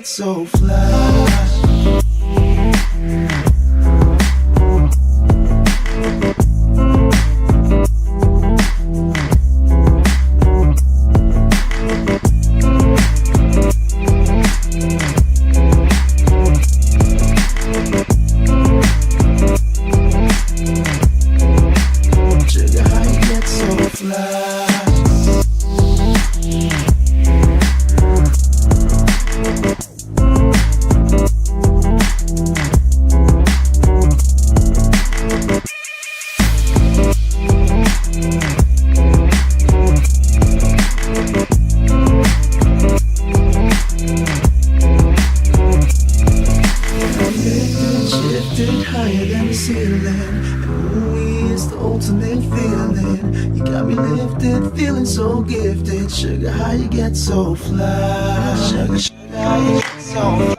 get so fly? Higher than the ceiling, and ooh, it's the ultimate feeling. You got me lifted, feeling so gifted. Sugar, how you get so fly? Sugar, how you get so fly?